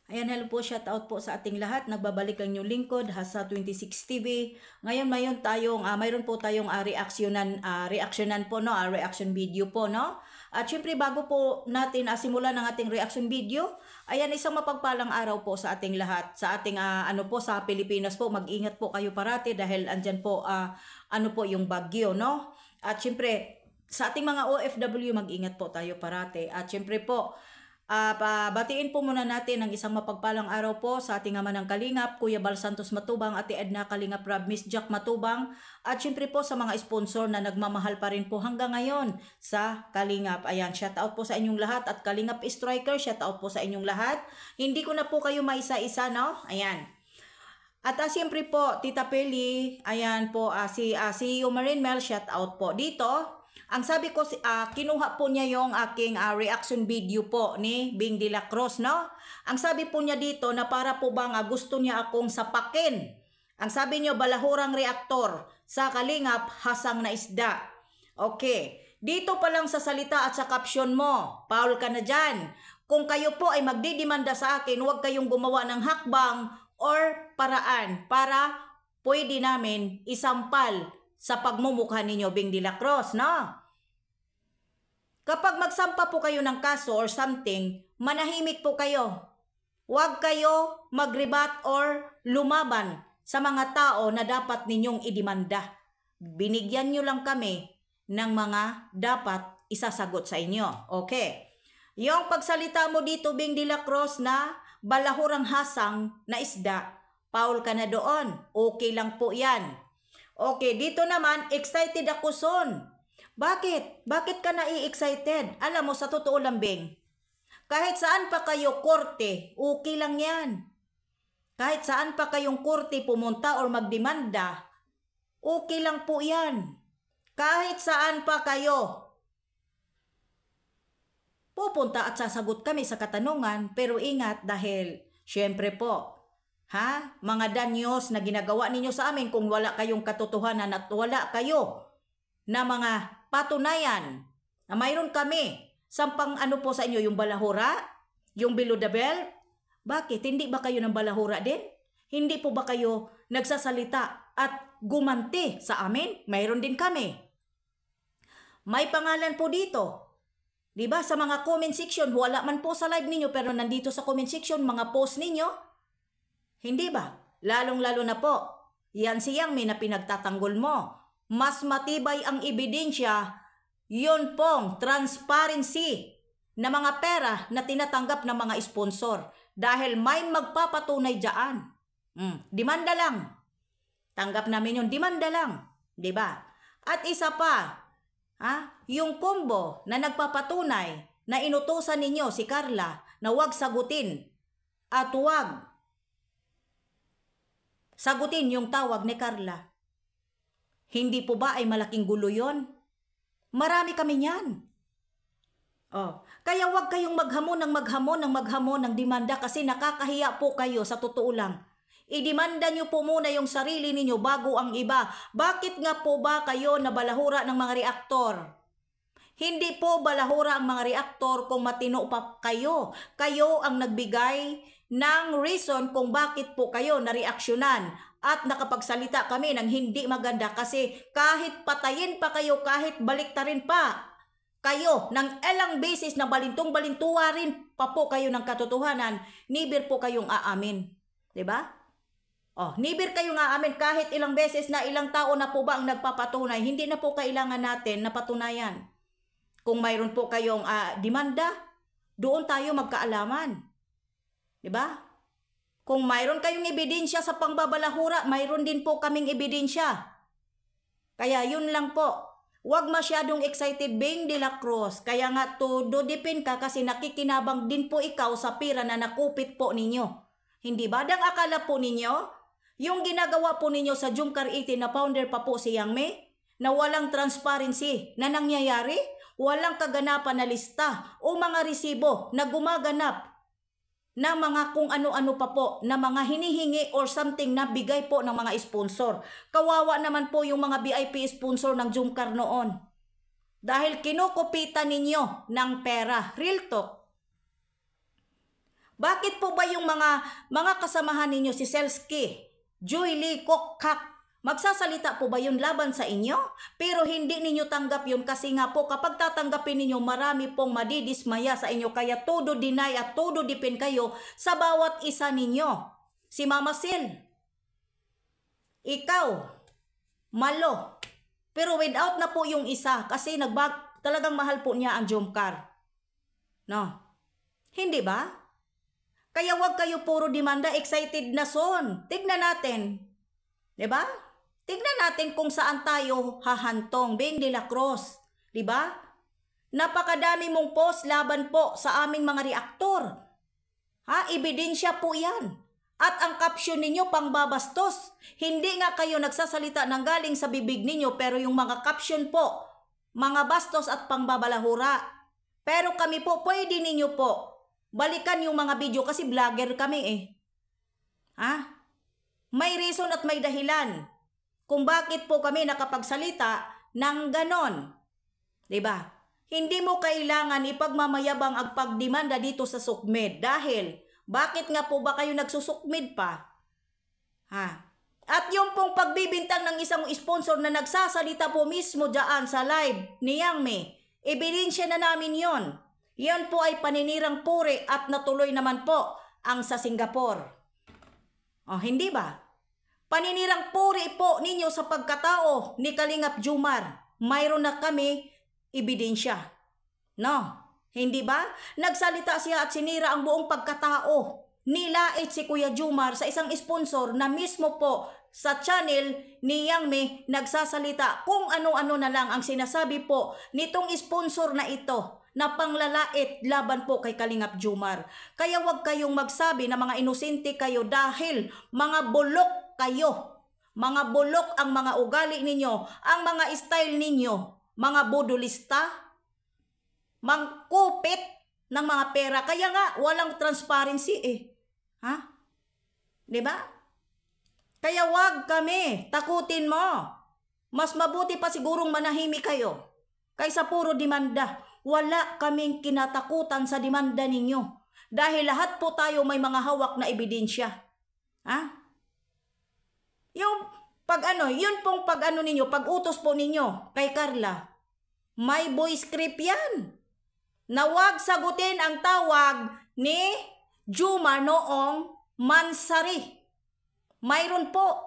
Ayan, hello po, shout out po sa ating lahat. Nagbabalik ang inyong lingkod, Hasa 26 TV. Ngayon mayroon po tayong reactionan po, no? Reaction video po, no? At syempre, bago po natin simulan ang ating reaction video, ayan, isang mapagpalang araw po sa ating lahat. Sa ating, sa Pilipinas po, mag-ingat po kayo parati dahil andyan po, yung bagyo, no? At syempre, sa ating mga OFW, mag-ingat po tayo parati. At syempre po, batiin po muna natin ang isang mapagpalang araw po sa ating ama ng Kalingap, Kuya Bal Santos Matubang, Ate Edna Kalingap Rab, Miss Jack Matubang, at syempre po sa mga sponsor na nagmamahal pa rin po hanggang ngayon sa Kalingap. Ayan, shout out po sa inyong lahat, at Kalingap Striker, shout out po sa inyong lahat. Hindi ko na po kayo maisa-isa, no? Ayan. At siyempre po, Tita Peli, ayan po, si Umarin Mel, shout out po dito. Ang sabi ko, kinuha po niya yung aking reaction video po ni Bing de la Cruz, no? Ang sabi po niya dito na para po bang gusto niya akong sapakin. Ang sabi niyo, balahurang reaktor sa Kalingap, hasang na isda. Okay. Dito pa lang sa salita at sa caption mo, Paul ka na dyan. Kung kayo po ay magdidimanda sa akin, huwag kayong gumawa ng hakbang or paraan para pwede namin isampal sa pagmumukha ninyo, Bing de la Cruz, no? Kapag magsampa po kayo ng kaso or something, manahimik po kayo. Huwag kayo magrebat or lumaban sa mga tao na dapat ninyong idimanda. Binigyan nyo lang kami ng mga dapat isasagot sa inyo. Okay. Yung pagsalita mo dito, Bing de la Cruz, na balahurang hasang na isda, Paul ka na doon. Okay lang po yan. Okay, dito naman, excited ako son. Bakit? Bakit ka nai-excited? Alam mo, sa totoo lang, Bing, kahit saan pa kayo korte, okay lang yan. Kahit saan pa kayong korte pumunta or magdemanda, okay lang po yan. Kahit saan pa kayo pupunta at sasagot kami sa katanungan, pero ingat dahil, syempre po, mga danyos na ginagawa ninyo sa amin kung wala kayong katotohanan at wala kayo na mga patunayan na mayroon kami sampang po sa inyo, yung balahura, yung below the belt. Bakit? Hindi ba kayo ng balahura din? Hindi po ba kayo nagsasalita at gumanti sa amin? Mayroon din kami. May pangalan po dito. Diba? Sa mga comment section, wala man po sa live ninyo pero nandito sa comment section, mga post ninyo. Hindi ba? Lalong-lalo na po, yan si Yang Min na pinagtatanggol mo. Mas matibay ang ebidensya, yun pong transparency na mga pera na tinatanggap ng mga sponsor. Dahil may magpapatunay dyan. Demanda lang. Tanggap namin yun, demanda lang. Diba? At isa pa, yung combo na nagpapatunay na inutusan ninyo si Carla na huwag sagutin at huwag sagutin yung tawag ni Carla. Hindi po ba ay malaking gulo yun? Marami kami niyan. Kaya huwag kayong maghamon ng demanda kasi nakakahiya po kayo sa totoo lang. Idemanda nyo po muna yung sarili ninyo bago ang iba. Bakit nga po ba kayo na balahura ng mga reaktor? Hindi po balahura ang mga reaktor kung matino pa kayo. Kayo ang nagbigay ng reason kung bakit po kayo nareaksyonan at nakapagsalita kami ng hindi maganda kasi kahit patayin pa kayo, kahit baliktarin pa kayo ng ilang beses na balintong-balintuwa rin pa po kayo ng katotohanan, nibir po kayong aamin. Diba? Nibir kayong aamin kahit ilang beses na ilang tao na po ba ang nagpapatunay, hindi na po kailangan natin na patunayan. Kung mayroon po kayong demanda, doon tayo magkaalaman. Diba? Kung mayroon kayong ebidensya sa pangbabalahura, mayroon din po kaming ebidensya. Kaya yun lang po. Huwag masyadong excited, Bing de la Cruz. Kaya nga dodipin ka kasi nakikinabang din po ikaw sa pira na nakupit po ninyo. Hindi ba? Dang akala po ninyo, yung ginagawa po ninyo sa Jumcar 18 na founder pa po si Yang Mi, na walang transparency na nangyayari, walang kaganapan na lista o mga resibo na gumaganap na mga kung ano-ano pa po na mga hinihingi or something na bigay po ng mga sponsor. Kawawa naman po yung mga VIP sponsor ng Jumcar noon. Dahil kinukupitan ninyo ng pera. Real talk. Bakit po ba yung mga kasamahan ninyo, si Selski, Joy Kokkak, magsasalita po ba yun laban sa inyo? Pero hindi ninyo tanggap yun kasi nga po kapag tatanggapin ninyo marami pong madidismaya sa inyo kaya todo deny at todo depend kayo sa bawat isa ninyo. Si Mama Sil, ikaw, Malo. Pero without na po yung isa kasi talagang mahal po niya ang Jomcar. No? Hindi ba? Kaya wag kayo puro demanda, excited na son. Tignan natin. 'Di ba? Tignan natin kung saan tayo hahantong, Beng de la Cruz. 'Di ba? Napakadami mong post laban po sa aming mga reaktor. Ha? Ebidensya po 'yan. At ang caption ninyo pangbabastos. Hindi nga kayo nagsasalita ng galing sa bibig ninyo pero yung mga caption po, mga bastos at pangbabalahura. Pero kami po, pwede ninyo po balikan yung mga video kasi vlogger kami eh. Ha? May reason at may dahilan kung bakit po kami nakapagsalita ng ganon. 'Di ba? Hindi mo kailangan ipagmamayabang ang pagdemanda dito sa SOCMED dahil bakit nga po ba kayo nagsusukmid pa? Ha? At yung pong pagbibintang ng isang sponsor na nagsasalita po mismo dyan sa live ni Yang Mi, ebidensya na namin yon. Yan po ay paninirang puri at natuloy naman po ang sa Singapore. O, hindi ba? Paninirang puri po ninyo sa pagkatao ni Kalingap Jomar. Mayroon na kami ebidensya. No? Hindi ba? Nagsalita siya at sinira ang buong pagkatao. Nilait si Kuya Jomar sa isang sponsor na mismo po sa channel ni Yang Mi nagsasalita kung ano-ano na lang ang sinasabi po nitong sponsor na ito na panglalait laban po kay Kalingap Jomar. Kaya wag kayong magsabi na mga inosente kayo dahil mga bulok kayo. Mga bulok ang mga ugali ninyo, ang mga style ninyo, mga bodolista, mangkupit ng mga pera. Kaya nga, walang transparency eh. Ha? 'Di ba? Kaya wag kami, takutin mo. Mas mabuti pa sigurong manahimik kayo kaysa puro demanda. Wala kaming kinatakutan sa demanda ninyo. Dahil lahat po tayo may mga hawak na ebidensya. Ha? Yung yun pong ninyo, pag-utos po ninyo kay Carla, may voice script yan. Na wag sagutin ang tawag ni Jomar noong Mansari. Mayroon po.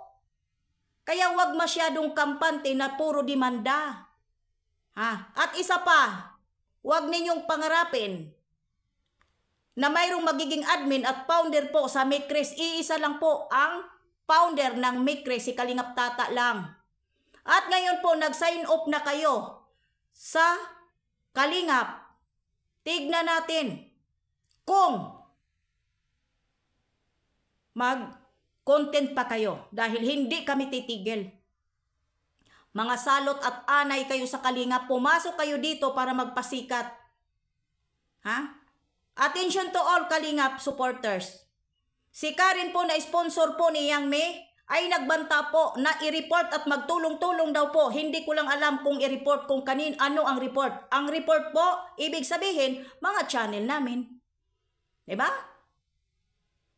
Kaya wag masyadong kampante na puro demanda. Ha? At isa pa, wag ninyong pangarapin na mayroong magiging admin at founder po sa Mikres. Iisa lang po ang founder ng Mikres, si Kalingap Tata lang. At ngayon po, nag-sign off na kayo sa Kalingap. Tignan natin kung mag-content pa kayo dahil hindi kami titigil. Mga salot at anay kayo sa Kalingap, pumasok kayo dito para magpasikat. Ha? Attention to all Kalingap supporters. Si Karen po na sponsor po ni Yang Mi ay nagbanta po na i-report at magtulong-tulong daw po. Hindi ko lang alam kung i-report kung ano ang report. Ang report po, ibig sabihin, mga channel namin. Diba?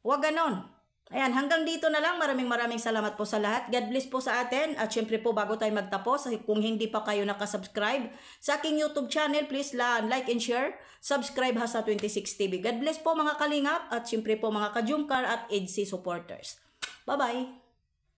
Huwag ganon. Ayan, hanggang dito na lang. Maraming salamat po sa lahat. God bless po sa atin. At syempre po, bago tayo magtapos, kung hindi pa kayo nakasubscribe sa aking YouTube channel, please like and share. Subscribe Hasa26 TV. God bless po mga Kalingap at syempre po mga ka-Jomcar at EDC supporters. Bye-bye!